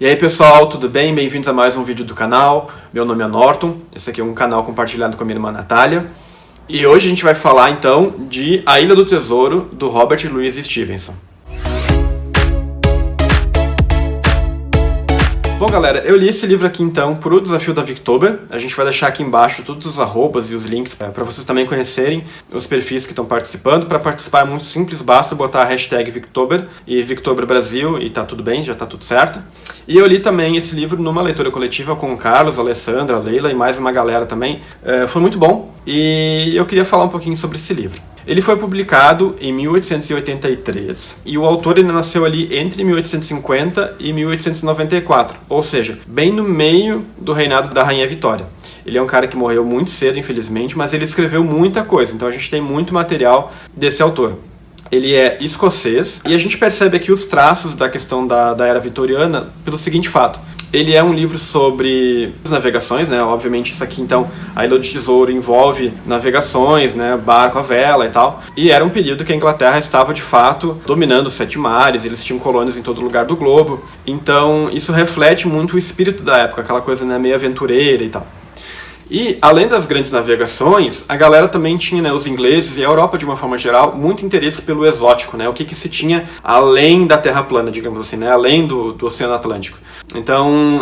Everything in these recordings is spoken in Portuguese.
E aí pessoal, tudo bem? Bem-vindos a mais um vídeo do canal. Meu nome é Norton, esse aqui é um canal compartilhado com a minha irmã Natália. E hoje a gente vai falar então de A Ilha do Tesouro, do Robert Louis Stevenson. Bom galera, eu li esse livro aqui então pro desafio da Victober. A gente vai deixar aqui embaixo todos os arrobas e os links para vocês também conhecerem os perfis que estão participando. Para participar é muito simples, basta botar a hashtag Victober e Victober Brasil e tá tudo bem, já tá tudo certo. E eu li também esse livro numa leitura coletiva com o Carlos, a Alessandra, a Leila e mais uma galera também. Foi muito bom e eu queria falar um pouquinho sobre esse livro. Ele foi publicado em 1883 e o autor ele nasceu ali entre 1850 e 1894, ou seja, bem no meio do reinado da Rainha Vitória. Ele é um cara que morreu muito cedo, infelizmente, mas ele escreveu muita coisa, então a gente tem muito material desse autor. Ele é escocês e a gente percebe aqui os traços da questão da era vitoriana pelo seguinte fato. Ele é um livro sobre navegações, né? Obviamente isso aqui então, a Ilha do Tesouro envolve navegações, né? Barco à vela e tal. E era um período que a Inglaterra estava de fato dominando os 7 mares, eles tinham colônias em todo lugar do globo. Então isso reflete muito o espírito da época, aquela coisa, né, meio aventureira e tal. E, além das grandes navegações, a galera também tinha, né, os ingleses e a Europa, de uma forma geral, muito interesse pelo exótico, né, o que se tinha além da Terra plana, digamos assim, né, além do Oceano Atlântico. Então,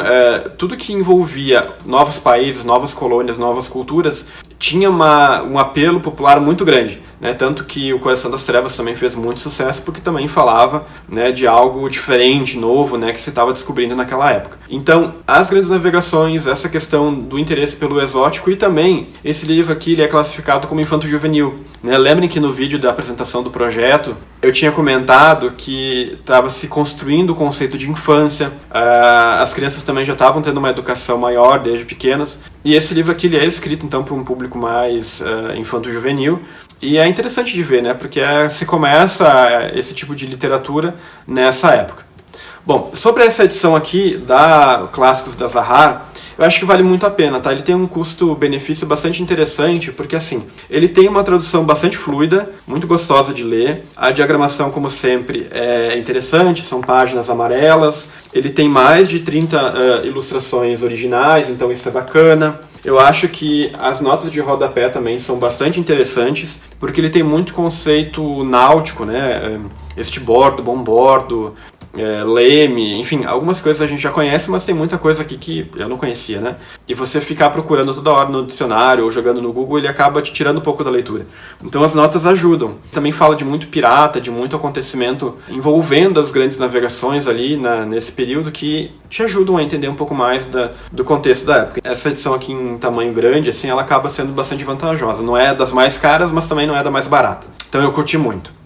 tudo que envolvia novos países, novas colônias, novas culturas, tinha um apelo popular muito grande, né, tanto que o Coração das Trevas também fez muito sucesso porque também falava, né, de algo diferente, novo, né, que se estava descobrindo naquela época. Então, as grandes navegações, essa questão do interesse pelo exótico e também esse livro aqui ele é classificado como infanto-juvenil, né? Lembrem que no vídeo da apresentação do projeto eu tinha comentado que estava se construindo o conceito de infância, as crianças também já estavam tendo uma educação maior desde pequenas e esse livro aqui ele é escrito então para um público mais infanto-juvenil. E é interessante de ver, né? Porque se começa esse tipo de literatura nessa época. Bom, sobre essa edição aqui da Clássicos da Zahar, eu acho que vale muito a pena, tá? Ele tem um custo-benefício bastante interessante, porque assim, ele tem uma tradução bastante fluida, muito gostosa de ler. A diagramação, como sempre, é interessante, são páginas amarelas. Ele tem mais de 30 ilustrações originais, então isso é bacana. Eu acho que as notas de rodapé também são bastante interessantes, porque ele tem muito conceito náutico, né? Este-bordo, bom-bordo, leme, enfim, algumas coisas a gente já conhece, mas tem muita coisa aqui que eu não conhecia, né? E você ficar procurando toda hora no dicionário ou jogando no Google, ele acaba te tirando um pouco da leitura. Então as notas ajudam. Também fala de muito pirata, de muito acontecimento envolvendo as grandes navegações ali nesse período que te ajudam a entender um pouco mais do contexto da época. Essa edição aqui em tamanho grande, assim, ela acaba sendo bastante vantajosa. Não é das mais caras, mas também não é da mais barata. Então eu curti muito.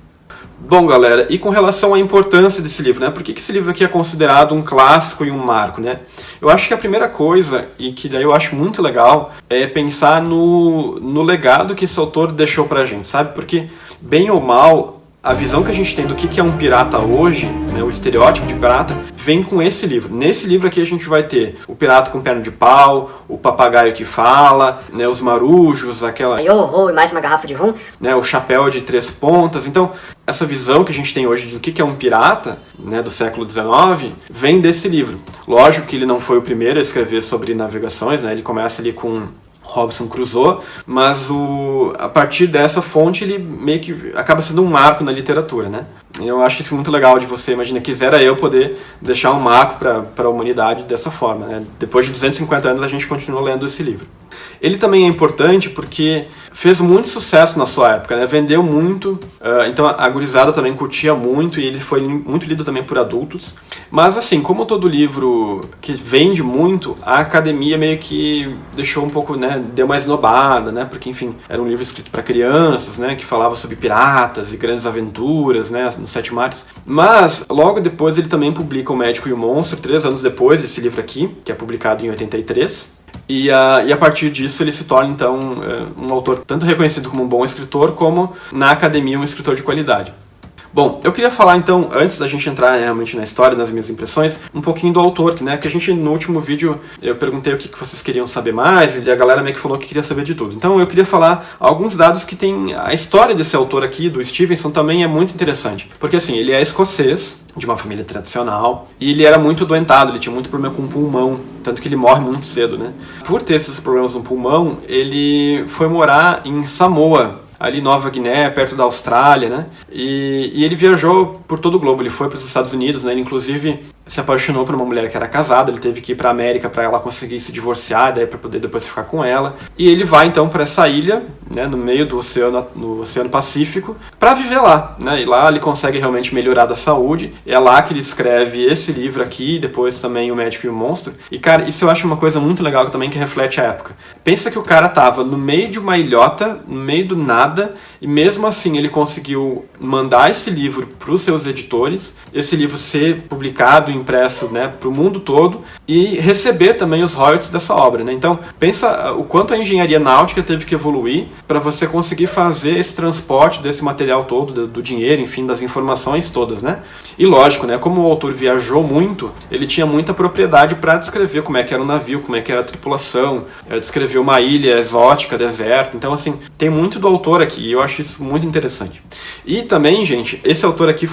Bom, galera, e com relação à importância desse livro, né? Por que esse livro aqui é considerado um clássico e um marco, né? Eu acho que a primeira coisa, e que daí eu acho muito legal, é pensar no legado que esse autor deixou pra gente, sabe? Porque, bem ou mal, a visão que a gente tem do que é um pirata hoje, né, o estereótipo de pirata, vem com esse livro. Nesse livro aqui a gente vai ter o pirata com perna de pau, o papagaio que fala, né, os marujos, aquela... e mais uma garrafa de rum. Né, o chapéu de 3 pontas. Então, essa visão que a gente tem hoje do que é um pirata, né, do século XIX, vem desse livro. Lógico que ele não foi o primeiro a escrever sobre navegações, né, ele começa ali com Robinson Crusoe, mas a partir dessa fonte ele meio que acaba sendo um marco na literatura, né? Eu acho isso muito legal de você, imagina, quisera eu poder deixar um marco para a humanidade dessa forma, né? Depois de 250 anos a gente continua lendo esse livro. Ele também é importante porque fez muito sucesso na sua época, né? Vendeu muito, então a gurizada também curtia muito e ele foi muito lido também por adultos. Mas assim, como todo livro que vende muito, a academia meio que deixou um pouco, né, deu uma esnobada, né? Porque enfim, era um livro escrito para crianças, né, que falava sobre piratas e grandes aventuras, né, nos 7 mares. Mas logo depois ele também publica O Médico e o Monstro, 3 anos depois desse livro aqui, que é publicado em 83. E a partir disso ele se torna, então, um autor tanto reconhecido como um bom escritor, como na academia um escritor de qualidade. Bom, eu queria falar então, antes da gente entrar realmente na história, nas minhas impressões, um pouquinho do autor, né? Que a gente, no último vídeo, eu perguntei o que vocês queriam saber mais, e a galera meio que falou que queria saber de tudo. Então eu queria falar alguns dados que tem... A história desse autor aqui, do Stevenson, também é muito interessante. Porque assim, ele é escocês, de uma família tradicional, e ele era muito doentado, ele tinha muito problema com o pulmão, tanto que ele morre muito cedo, né? Por ter esses problemas no pulmão, ele foi morar em Samoa, ali Nova Guiné, perto da Austrália, né? E ele viajou por todo o globo, ele foi para os Estados Unidos, né? Ele inclusive se apaixonou por uma mulher que era casada, ele teve que ir para a América para ela conseguir se divorciar, daí para poder depois ficar com ela. E ele vai então para essa ilha, né, no meio do oceano, no Oceano Pacífico, para viver lá, né? E lá ele consegue realmente melhorar da saúde. É lá que ele escreve esse livro aqui, depois também O Médico e o Monstro. E cara, isso eu acho uma coisa muito legal também que reflete a época. Pensa que o cara tava no meio de uma ilhota, no meio do nada, e mesmo assim ele conseguiu mandar esse livro para os seus editores, esse livro ser publicado, impresso, né, para o mundo todo, e receber também os royalties dessa obra, né? Então, pensa o quanto a engenharia náutica teve que evoluir para você conseguir fazer esse transporte desse material todo, do dinheiro, enfim, das informações todas, né? E lógico, né, como o autor viajou muito, ele tinha muita propriedade para descrever como é que era o navio, como é que era a tripulação, descrever uma ilha exótica, deserto. Então, assim, tem muito do autor aqui, e eu acho isso muito interessante. E também, gente, esse autor aqui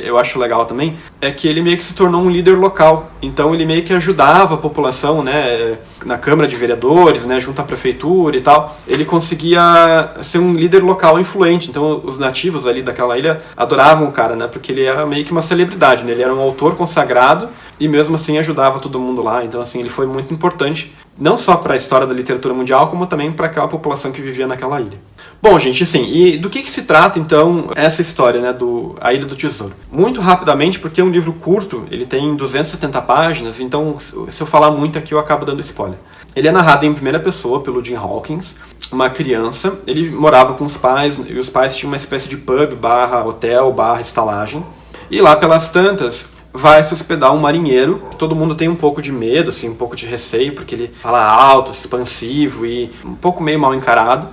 eu acho legal também, é que ele meio que se tornou um líder local. Então ele meio que ajudava a população, né, na Câmara de Vereadores, né, junto à prefeitura e tal. Ele conseguia ser um líder local influente. Então os nativos ali daquela ilha adoravam o cara, né, porque ele era meio que uma celebridade, né? Ele era um autor consagrado e mesmo assim ajudava todo mundo lá. Então assim, ele foi muito importante, não só para a história da literatura mundial, como também para aquela população que vivia naquela ilha. Bom, gente, assim, e do que se trata, então, essa história, né, A Ilha do Tesouro? Muito rapidamente, porque é um livro curto, ele tem 270 páginas, então, se eu falar muito aqui, eu acabo dando spoiler. Ele é narrado em primeira pessoa pelo Jim Hawkins, uma criança. Ele morava com os pais, e os pais tinham uma espécie de pub, barra hotel, barra estalagem. E lá pelas tantas, vai se hospedar um marinheiro. Todo mundo tem um pouco de medo, assim, um pouco de receio, porque ele fala alto, expansivo e um pouco meio mal encarado.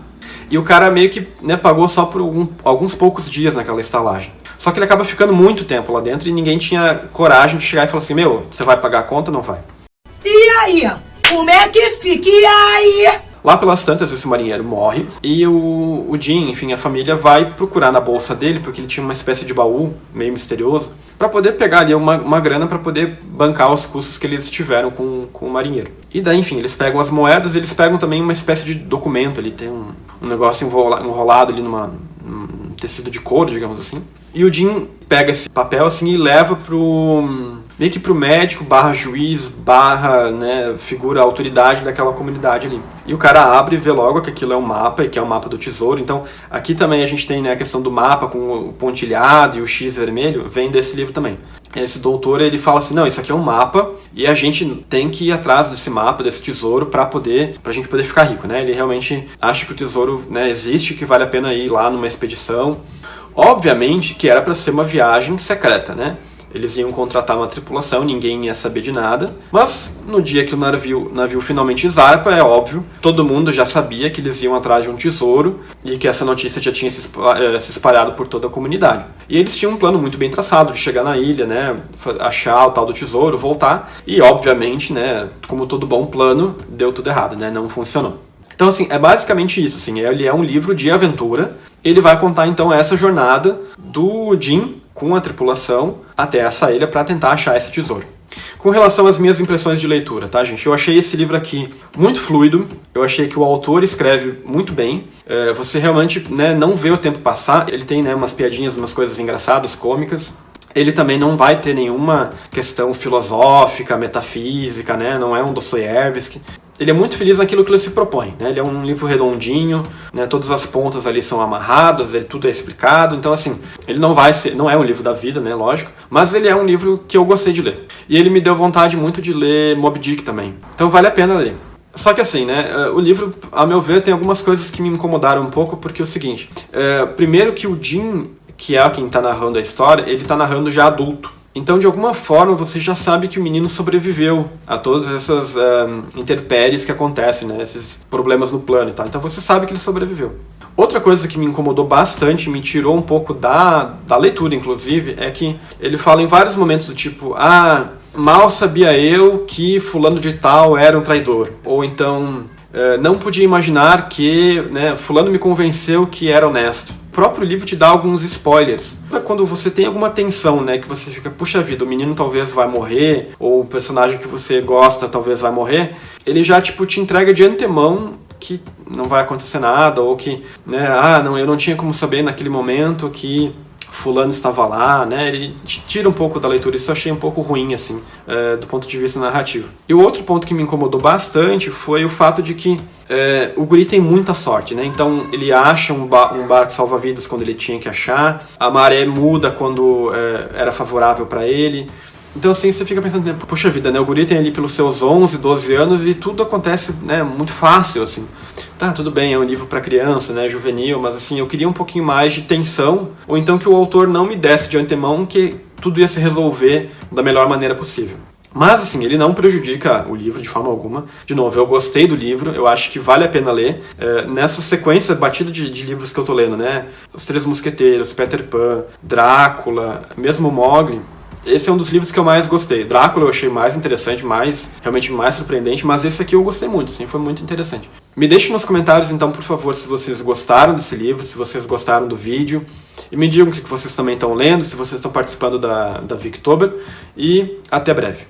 E o cara meio que, né, pagou só por alguns poucos dias naquela estalagem. Só que ele acaba ficando muito tempo lá dentro e ninguém tinha coragem de chegar e falar assim: meu, você vai pagar a conta ou não vai? E aí? Como é que fica? E aí? Lá pelas tantas, esse marinheiro morre e o Jim, enfim, a família vai procurar na bolsa dele, porque ele tinha uma espécie de baú meio misterioso, para poder pegar ali uma grana para poder bancar os custos que eles tiveram com o marinheiro. E daí, enfim, eles pegam as moedas, eles pegam também uma espécie de documento ali, tem um negócio enrolado ali num tecido de couro, digamos assim. E o Jim pega esse papel assim e leva meio que pro médico, barra juiz, barra, né, figura, autoridade daquela comunidade ali. E o cara abre e vê logo que aquilo é um mapa, e que é o mapa do tesouro. Então, aqui também a gente tem, né, a questão do mapa com o pontilhado e o X vermelho, vem desse livro também. Esse doutor, ele fala assim: não, isso aqui é um mapa, e a gente tem que ir atrás desse mapa, desse tesouro, pra gente poder ficar rico, né? Ele realmente acha que o tesouro, né, existe, que vale a pena ir lá numa expedição. Obviamente que era para ser uma viagem secreta, né? Eles iam contratar uma tripulação, ninguém ia saber de nada. Mas no dia que o navio finalmente zarpa, é óbvio, todo mundo já sabia que eles iam atrás de um tesouro e que essa notícia já tinha se espalhado por toda a comunidade. E eles tinham um plano muito bem traçado de chegar na ilha, né, achar o tal do tesouro, voltar. E obviamente, né, como todo bom plano, deu tudo errado, né, não funcionou. Então, assim, é basicamente isso, assim, ele é um livro de aventura. Ele vai contar, então, essa jornada do Jim com a tripulação até essa ilha para tentar achar esse tesouro. Com relação às minhas impressões de leitura, tá, gente? Eu achei esse livro aqui muito fluido, eu achei que o autor escreve muito bem. Você realmente, né, não vê o tempo passar. Ele tem, né, umas piadinhas, umas coisas engraçadas, cômicas. Ele também não vai ter nenhuma questão filosófica, metafísica, né? Não é um Dostoiévski. Ele é muito feliz naquilo que ele se propõe, né? Ele é um livro redondinho, né? Todas as pontas ali são amarradas, tudo é explicado. Então, assim, ele não é um livro da vida, né? Lógico. Mas ele é um livro que eu gostei de ler. E ele me deu vontade muito de ler Moby Dick também. Então vale a pena ler. Só que assim, né, o livro, a meu ver, tem algumas coisas que me incomodaram um pouco, porque é o seguinte, primeiro que o Jim, que é quem está narrando a história, ele está narrando já adulto. Então, de alguma forma, você já sabe que o menino sobreviveu a todas essas intempéries que acontecem, né, esses problemas no plano e tal. Então você sabe que ele sobreviveu. Outra coisa que me incomodou bastante, me tirou um pouco da leitura, inclusive, é que ele fala em vários momentos do tipo, mal sabia eu que fulano de tal era um traidor. Ou então, não podia imaginar que, né, fulano me convenceu que era honesto. O próprio livro te dá alguns spoilers. Quando você tem alguma tensão, né, que você fica, puxa vida, o menino talvez vai morrer, ou o personagem que você gosta talvez vai morrer, ele já tipo te entrega de antemão que não vai acontecer nada, ou que, né, eu não tinha como saber naquele momento que fulano estava lá, né, ele tira um pouco da leitura, isso eu achei um pouco ruim, assim, do ponto de vista narrativo. E o outro ponto que me incomodou bastante foi o fato de que o guri tem muita sorte, né, então ele acha um barco salva-vidas quando ele tinha que achar, a maré muda quando era favorável para ele. Então assim, você fica pensando, poxa vida, né, o guri tem ali pelos seus 11, 12 anos e tudo acontece, né, muito fácil, assim. Tá, tudo bem, é um livro para criança, né, juvenil, mas assim, eu queria um pouquinho mais de tensão, ou então que o autor não me desse de antemão que tudo ia se resolver da melhor maneira possível. Mas assim, ele não prejudica o livro de forma alguma. De novo, eu gostei do livro, eu acho que vale a pena ler. Nessa sequência batida de livros que eu tô lendo, né, Os Três Mosqueteiros, Peter Pan, Drácula, mesmo Mowgli, esse é um dos livros que eu mais gostei. Drácula eu achei mais interessante, realmente mais surpreendente, mas esse aqui eu gostei muito, sim, foi muito interessante. Me deixem nos comentários, então, por favor, se vocês gostaram desse livro, se vocês gostaram do vídeo, e me digam o que vocês também estão lendo, se vocês estão participando da Victober, e até breve.